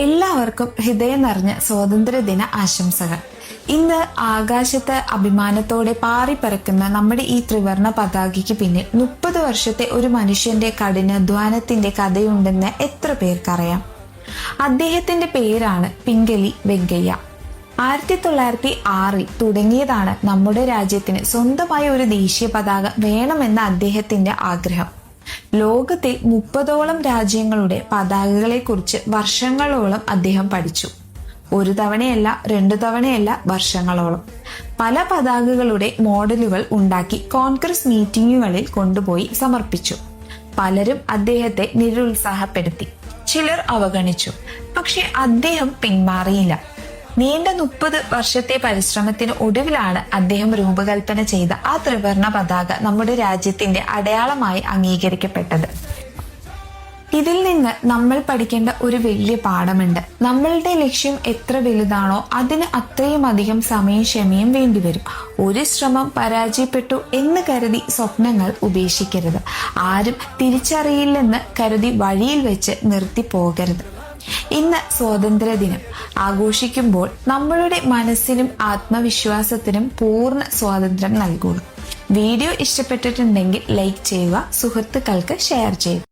എല്ലാവർക്കും ഹൃദയം നിറഞ്ഞ സ്വാതന്ത്ര്യദിന ആശംസകൾ. ഇന്ന് ആകാശത്ത് അഭിമാനത്തോടെ പാറിപ്പറക്കുന്ന നമ്മുടെ ഈ ത്രിവർണ പതാകയ്ക്ക് പിന്നിൽ 30 വർഷത്തെ ഒരു മനുഷ്യന്റെ കഠിനാധ്വാനത്തിന്റെ കഥയുണ്ടെന്ന് എത്ര പേർക്കറിയാം? അദ്ദേഹത്തിന്റെ പേരാണ് പിംഗലി വെങ്കയ്യ. 1906 തുടങ്ങിയതാണ് നമ്മുടെ രാജ്യത്തിന് സ്വന്തമായ ഒരു ദേശീയ പതാക വേണമെന്ന അദ്ദേഹത്തിന്റെ ആഗ്രഹം. ലോകത്തെ 30ഓളം രാജ്യങ്ങളുടെ പതാകകളെ കുറിച്ച് വർഷങ്ങളോളം അദ്ദേഹം പഠിച്ചു. ഒരു തവണയല്ല, 2 തവണയല്ല, വർഷങ്ങളോളം. പല പതാകകളുടെ മോഡലുകൾ ഉണ്ടാക്കി കോൺഗ്രസ് മീറ്റിംഗുകളിൽ കൊണ്ടുപോയി സമർപ്പിച്ചു. പലരും അദ്ദേഹത്തെ നിരുത്സാഹപ്പെടുത്തി, ചിലർ അവഗണിച്ചു. പക്ഷെ അദ്ദേഹം പിന്മാറിയില്ല. നീണ്ട 30 വർഷത്തെ പരിശ്രമത്തിന് ഒടുവിലാണ് അദ്ദേഹം രൂപകൽപ്പന ചെയ്ത ആ ത്രിവർണ പതാക നമ്മുടെ രാജ്യത്തിന്റെ അടയാളമായി അംഗീകരിക്കപ്പെട്ടത്. ഇതിൽ നിന്ന് നമ്മൾ പഠിക്കേണ്ട ഒരു വലിയ പാഠമുണ്ട്. നമ്മളുടെ ലക്ഷ്യം എത്ര വലുതാണോ അതിന് അത്രയും അധികം സമയം ക്ഷമയും വേണ്ടിവരും. ഒരു ശ്രമം പരാജയപ്പെട്ടു എന്ന് കരുതി സ്വപ്നങ്ങൾ ഉപേക്ഷിക്കരുത്. ആരും തിരിച്ചറിയില്ലെന്ന് കരുതി വഴിയിൽ വെച്ച് നിർത്തി പോകരുത്. ഇന്ന് സ്വാതന്ത്ര്യദിനം ആഘോഷിക്കുമ്പോൾ നമ്മളുടെ മനസ്സിനും ആത്മവിശ്വാസത്തിനും പൂർണ്ണ സ്വാതന്ത്ര്യം നൽകുന്നു. വീഡിയോ ഇഷ്ടപ്പെട്ടിട്ടുണ്ടെങ്കിൽ ലൈക്ക് ചെയ്യുക, സുഹൃത്തുക്കൾക്ക് ഷെയർ ചെയ്യുക.